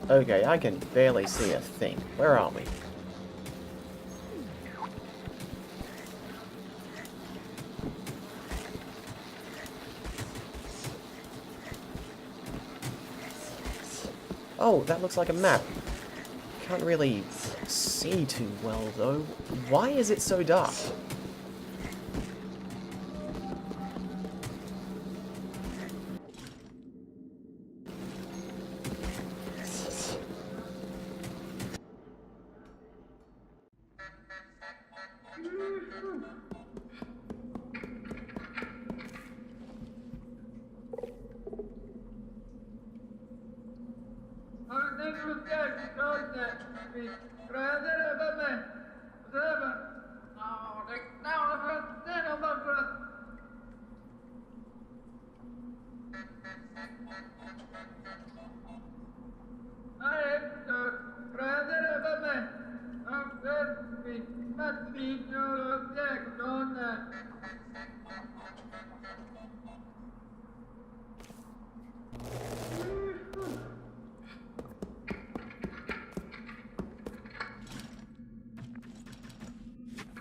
Okay, I can barely see a thing. Where are we? Oh, that looks like a map. Can't really see too well, though. Why is it so dark?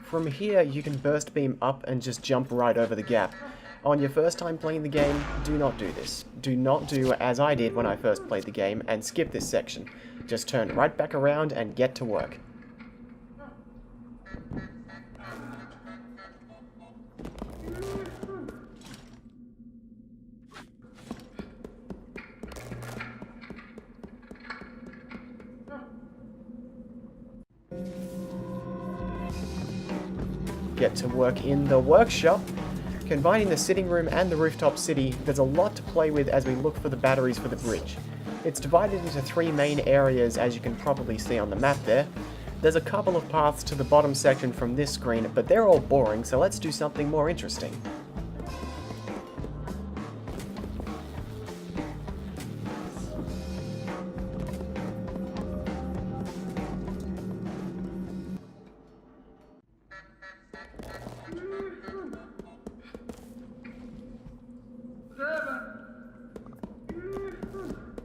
From here, you can burst beam up and just jump right over the gap. On your first time playing the game, do not do this. Do not do as I did when I first played the game and skip this section. Just turn right back around and get to work. Get to work in the workshop. Combining the sitting room and the rooftop city, there's a lot to play with as we look for the batteries for the bridge. It's divided into 3 main areas, as you can probably see on the map there. There's a couple of paths to the bottom section from this screen, but they're all boring, so let's do something more interesting.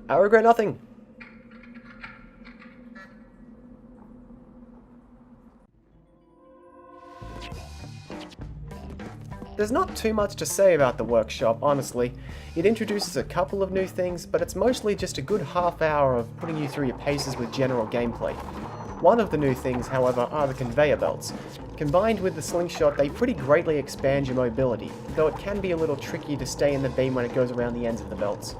I regret nothing. There's not too much to say about the workshop, honestly. It introduces a couple of new things, but it's mostly just a good half hour of putting you through your paces with general gameplay. One of the new things, however, are the conveyor belts. Combined with the slingshot, they pretty greatly expand your mobility, though it can be a little tricky to stay in the beam when it goes around the ends of the belts.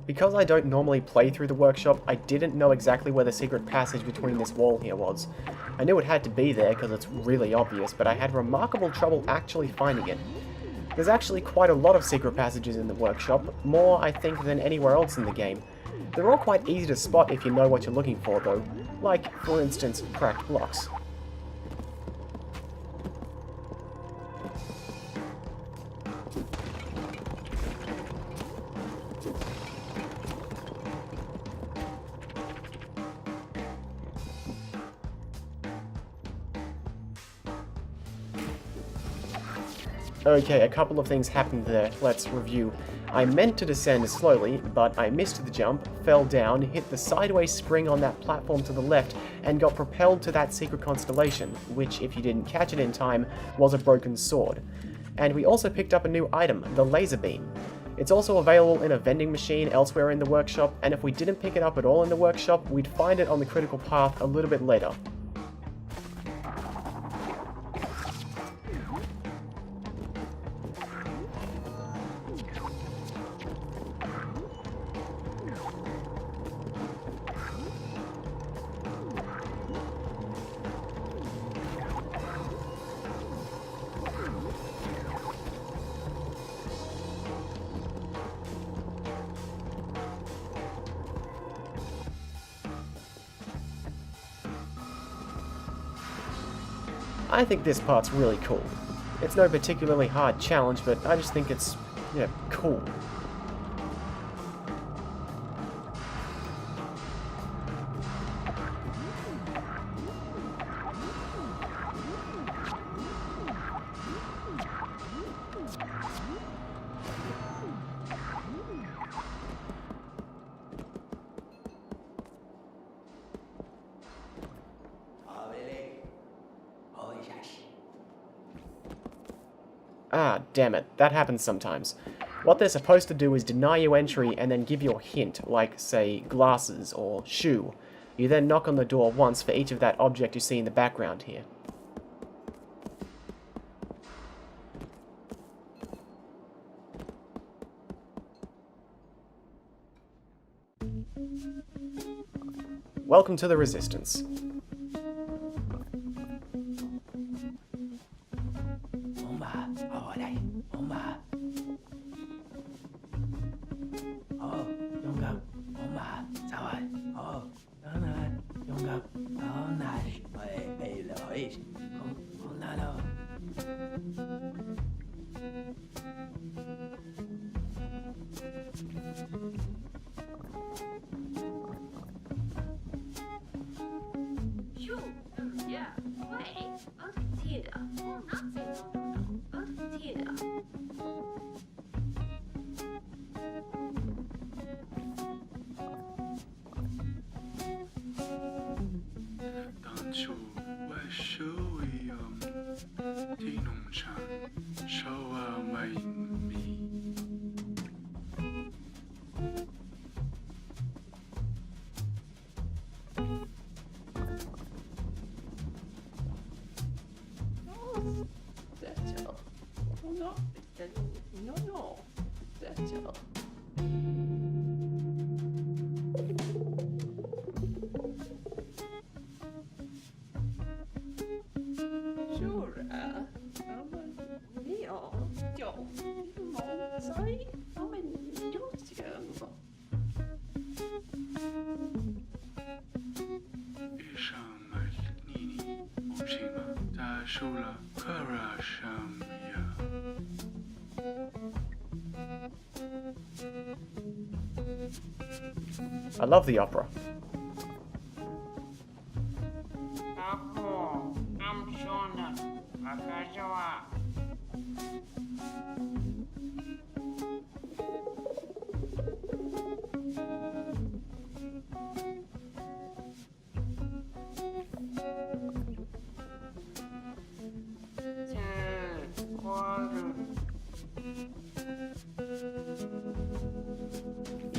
Because I don't normally play through the workshop, I didn't know exactly where the secret passage between this wall here was. I knew it had to be there because it's really obvious, but I had remarkable trouble actually finding it. There's actually quite a lot of secret passages in the workshop, more I think than anywhere else in the game. They're all quite easy to spot if you know what you're looking for though, like, for instance, cracked blocks. Okay, a couple of things happened there. Let's review. I meant to descend slowly, but I missed the jump, fell down, hit the sideways spring on that platform to the left, and got propelled to that secret constellation, which, if you didn't catch it in time, was a broken sword. And we also picked up a new item, the laser beam. It's also available in a vending machine elsewhere in the workshop, and if we didn't pick it up at all in the workshop, we'd find it on the critical path a little bit later. I think this part's really cool. It's no particularly hard challenge, but I just think it's, cool. Ah, damn it, that happens sometimes. What they're supposed to do is deny you entry and then give you a hint, like, say, glasses or shoe. You then knock on the door once for each of that object you see in the background here. Welcome to the Resistance. I love the opera.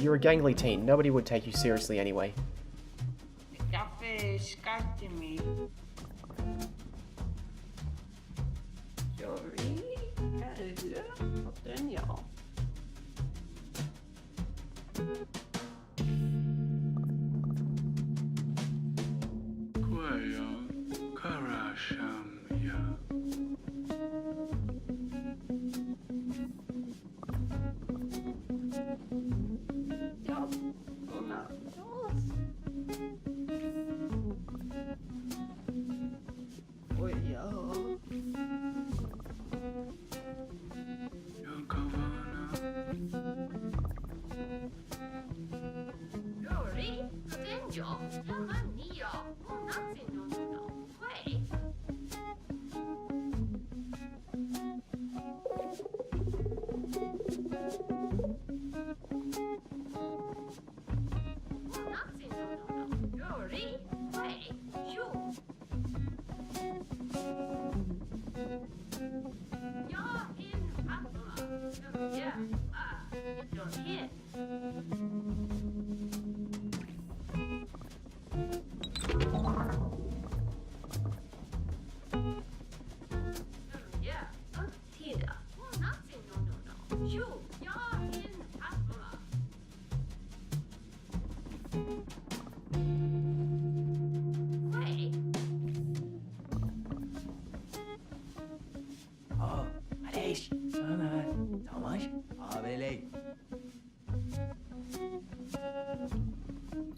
You're a gangly teen. Nobody would take you seriously anyway.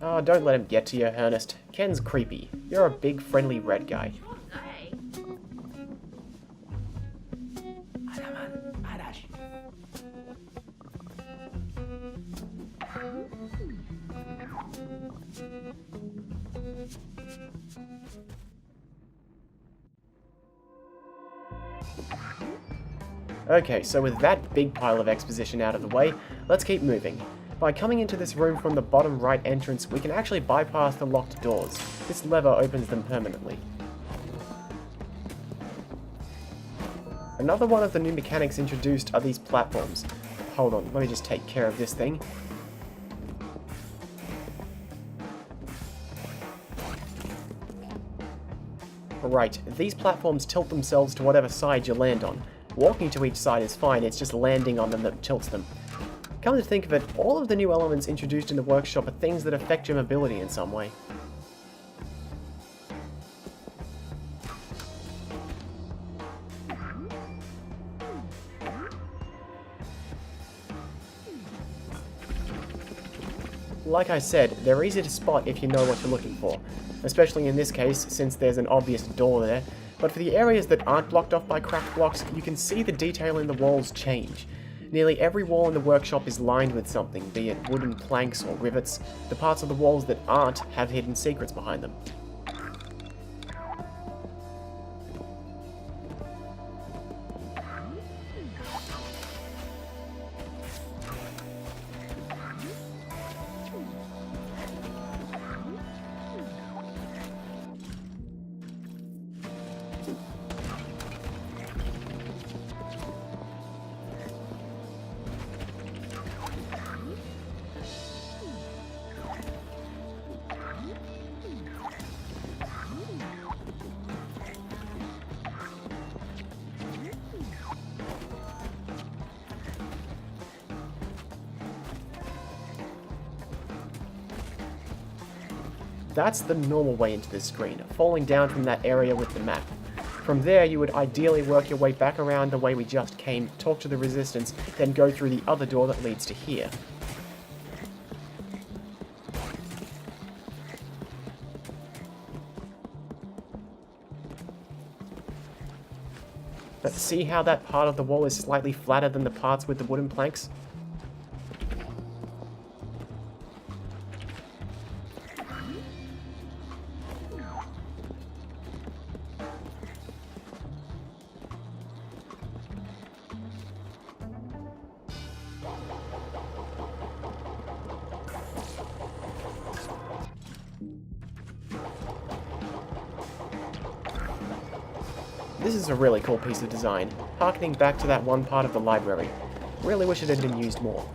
Oh, don't let him get to you, Ernest. Ken's creepy. You're a big, friendly red guy. Okay, so with that big pile of exposition out of the way, let's keep moving. By coming into this room from the bottom right entrance, we can actually bypass the locked doors. This lever opens them permanently. Another one of the new mechanics introduced are these platforms. Hold on, let me just take care of this thing. Right, these platforms tilt themselves to whatever side you land on. Walking to each side is fine, it's just landing on them that tilts them. Come to think of it, all of the new elements introduced in the workshop are things that affect your mobility in some way. Like I said, they're easy to spot if you know what you're looking for, especially in this case since there's an obvious door there, but for the areas that aren't blocked off by cracked blocks, you can see the detail in the walls change. Nearly every wall in the workshop is lined with something, be it wooden planks or rivets. The parts of the walls that aren't have hidden secrets behind them. That's the normal way into this screen, falling down from that area with the map. From there, you would ideally work your way back around the way we just came, talk to the resistance, then go through the other door that leads to here. But see how that part of the wall is slightly flatter than the parts with the wooden planks? This is a really cool piece of design, harkening back to that one part of the library. Really wish it had been used more.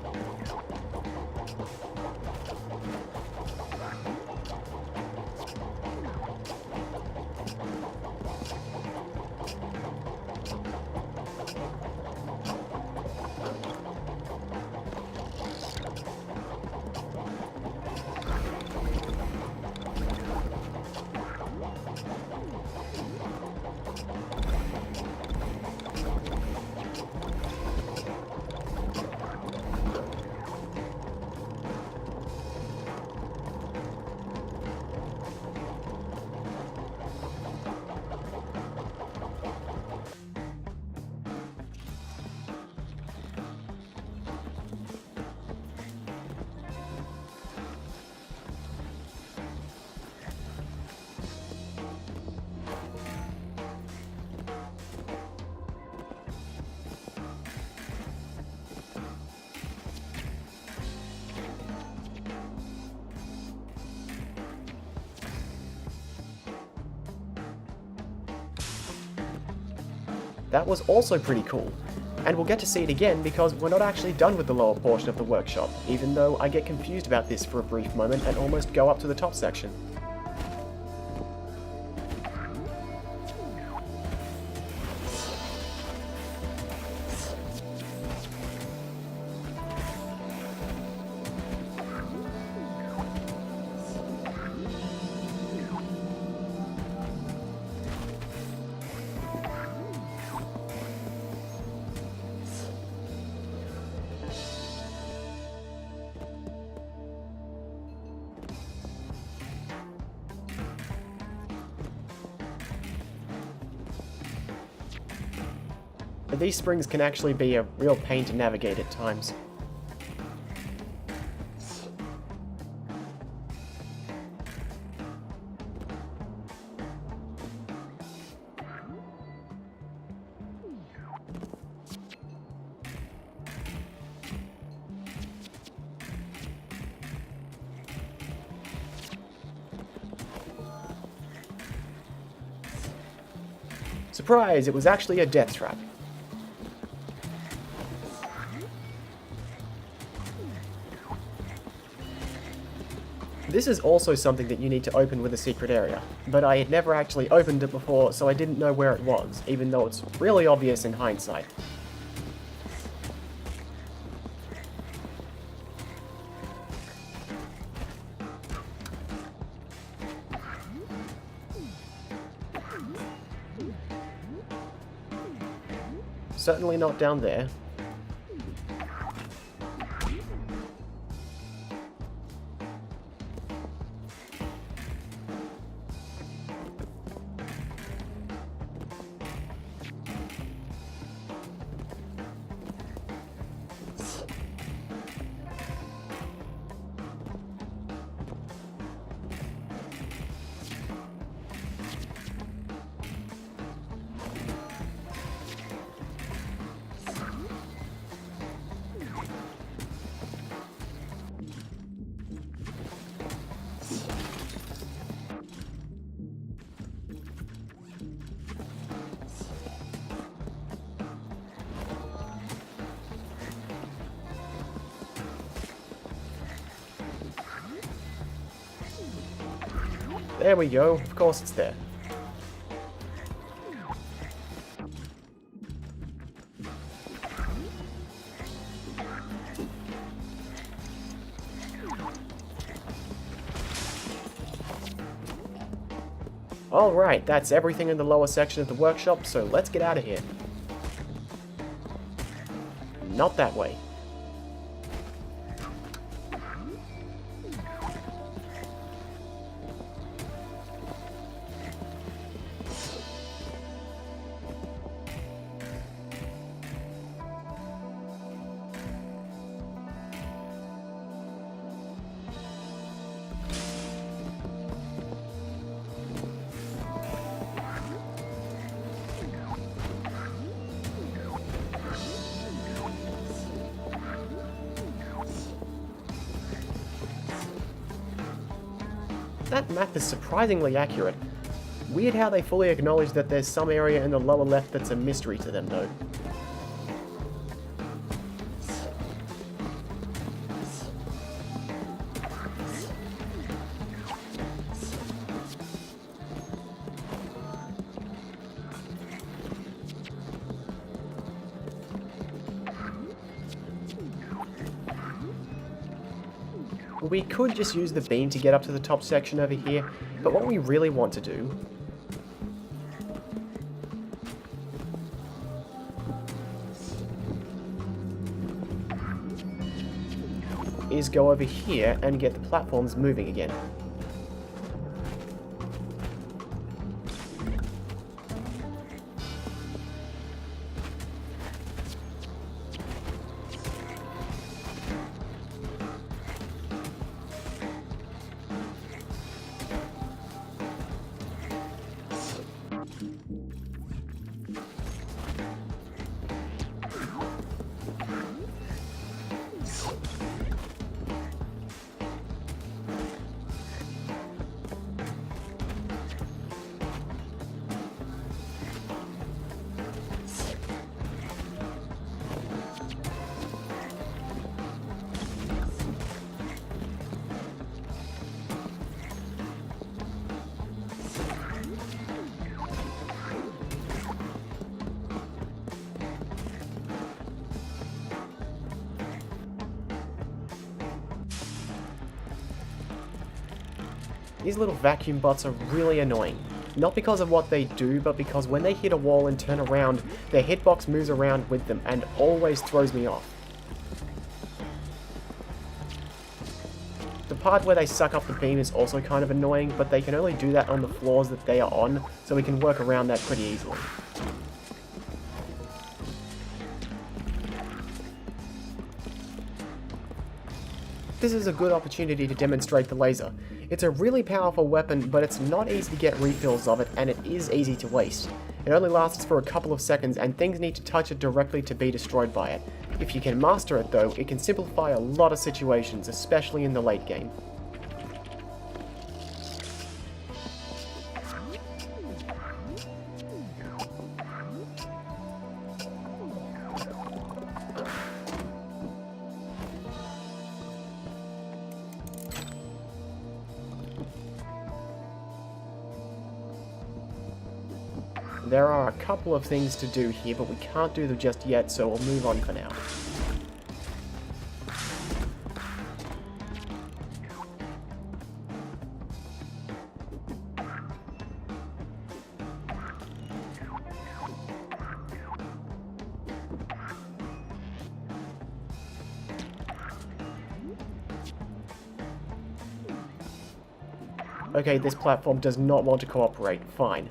That was also pretty cool. And we'll get to see it again because we're not actually done with the lower portion of the workshop, even though I get confused about this for a brief moment and almost go up to the top section. But these springs can actually be a real pain to navigate at times. Surprise! It was actually a death trap. This is also something that you need to open with a secret area, but I had never actually opened it before, so I didn't know where it was, even though it's really obvious in hindsight. Certainly not down there. There we go, of course it's there. Alright, that's everything in the lower section of the workshop, so let's get out of here. Not that way. That map is surprisingly accurate. Weird how they fully acknowledge that there's some area in the lower left that's a mystery to them, though. We could just use the beam to get up to the top section over here, but what we really want to do is go over here and get the platforms moving again. These little vacuum bots are really annoying. Not because of what they do, but because when they hit a wall and turn around, their hitbox moves around with them and always throws me off. The part where they suck up the beam is also kind of annoying, but they can only do that on the floors that they are on, so we can work around that pretty easily. This is a good opportunity to demonstrate the laser. It's a really powerful weapon, but it's not easy to get refills of it, and it is easy to waste. It only lasts for a couple of seconds, and things need to touch it directly to be destroyed by it. If you can master it though, it can simplify a lot of situations, especially in the late game. There are a couple of things to do here, but we can't do them just yet, so we'll move on for now. Okay, this platform does not want to cooperate. Fine.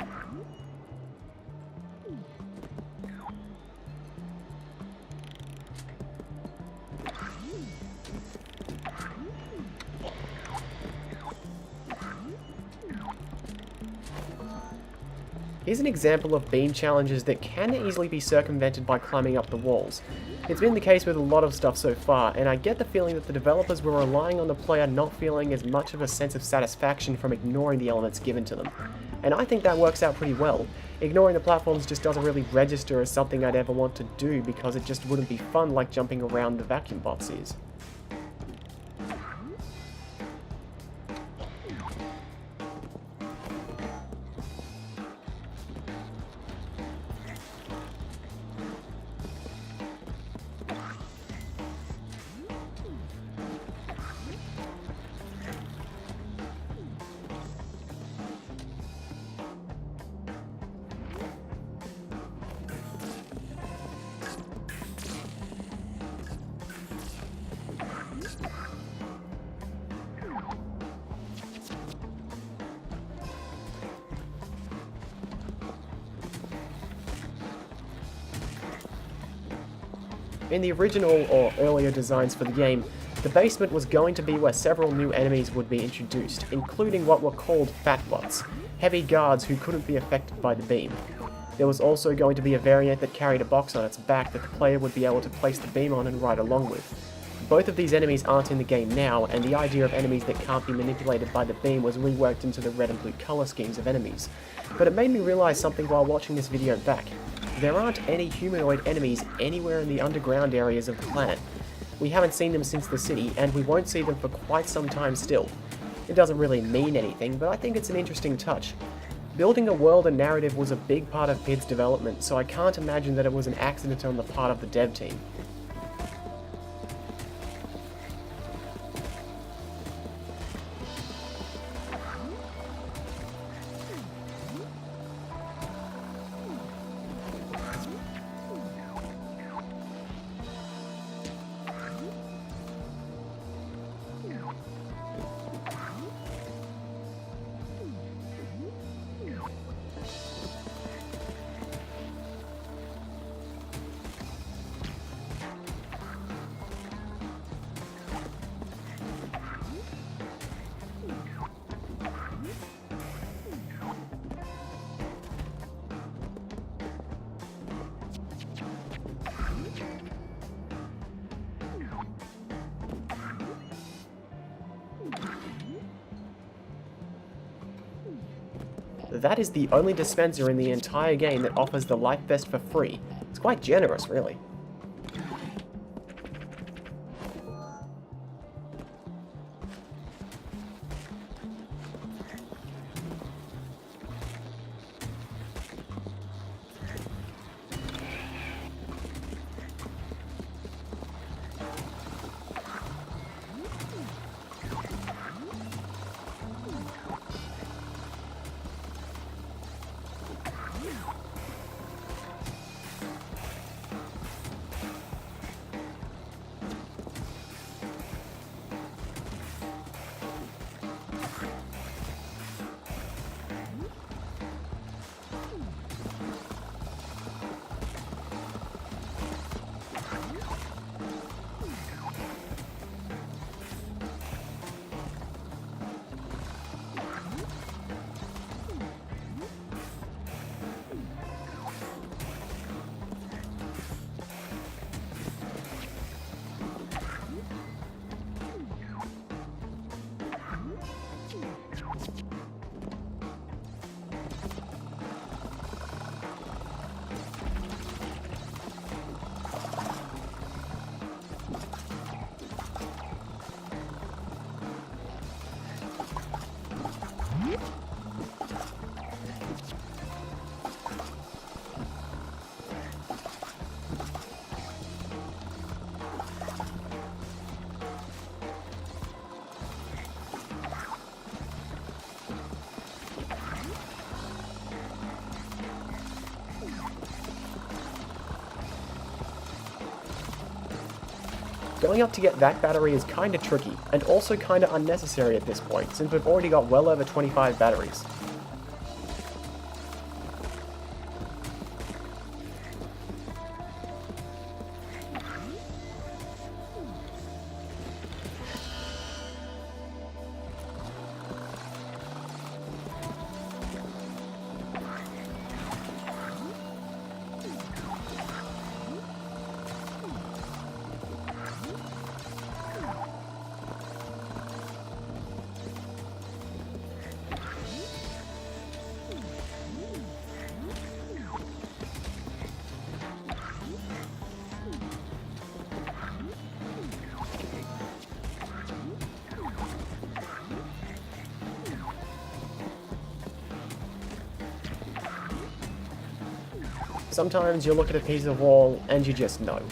Here's an example of beam challenges that can easily be circumvented by climbing up the walls. It's been the case with a lot of stuff so far, and I get the feeling that the developers were relying on the player not feeling as much of a sense of satisfaction from ignoring the elements given to them. And I think that works out pretty well. Ignoring the platforms just doesn't really register as something I'd ever want to do because it just wouldn't be fun like jumping around the vacuum bots is. In the original or earlier designs for the game, the basement was going to be where several new enemies would be introduced, including what were called fatbots, heavy guards who couldn't be affected by the beam. There was also going to be a variant that carried a box on its back that the player would be able to place the beam on and ride along with. Both of these enemies aren't in the game now, and the idea of enemies that can't be manipulated by the beam was reworked into the red and blue color schemes of enemies. But it made me realize something while watching this video back. There aren't any humanoid enemies anywhere in the underground areas of the planet. We haven't seen them since the city, and we won't see them for quite some time still. It doesn't really mean anything, but I think it's an interesting touch. Building a world and narrative was a big part of PID's development, so I can't imagine that it was an accident on the part of the dev team. That is the only dispenser in the entire game that offers the life vest for free. It's quite generous, really. Going up to get that battery is kinda tricky, and also kinda unnecessary at this point, since we've already got well over 25 batteries. Sometimes you look at a piece of wall and you just know.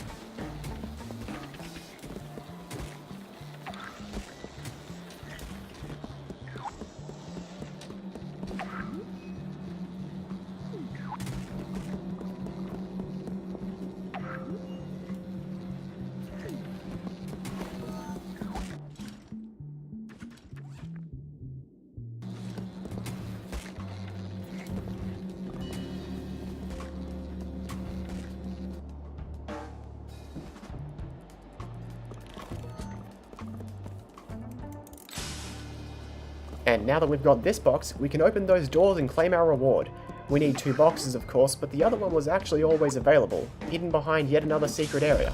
And now that we've got this box, we can open those doors and claim our reward. We need 2 boxes, of course, but the other one was actually always available, hidden behind yet another secret area.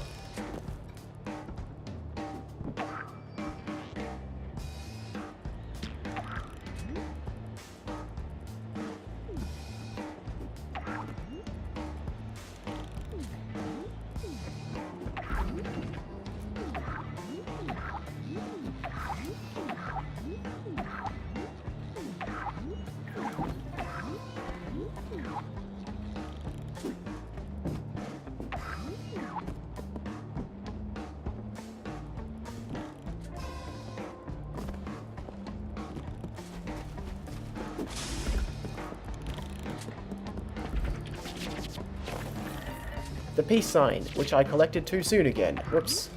The peace sign, which I collected too soon again. Whoops.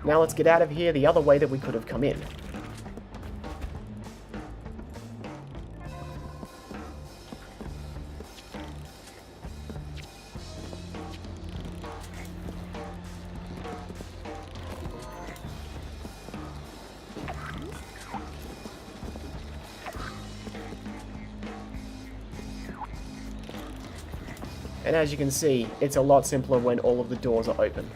Now let's get out of here the other way that we could have come in. And as you can see, it's a lot simpler when all of the doors are open.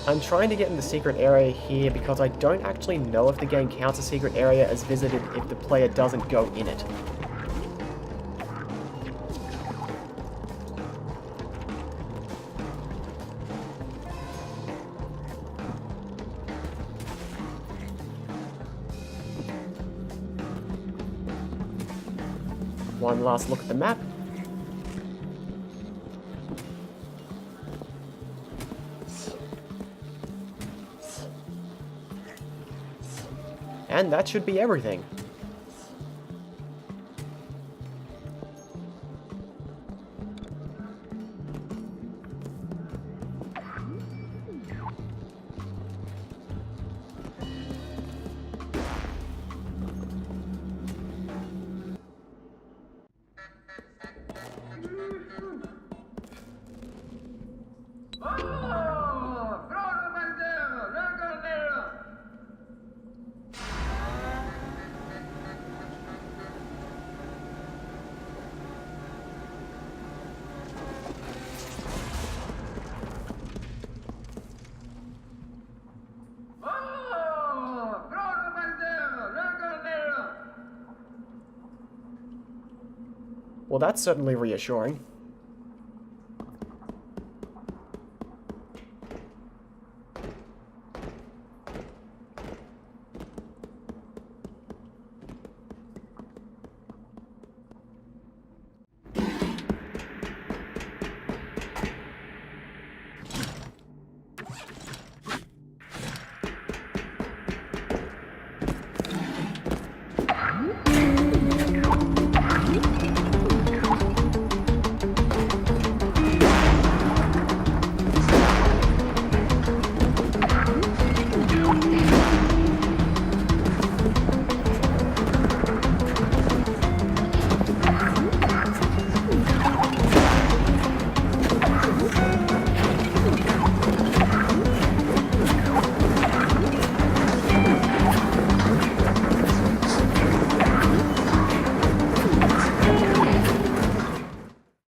I'm trying to get in the secret area here because I don't actually know if the game counts a secret area as visited if the player doesn't go in it. One last look at the map. And that should be everything. Well, that's certainly reassuring.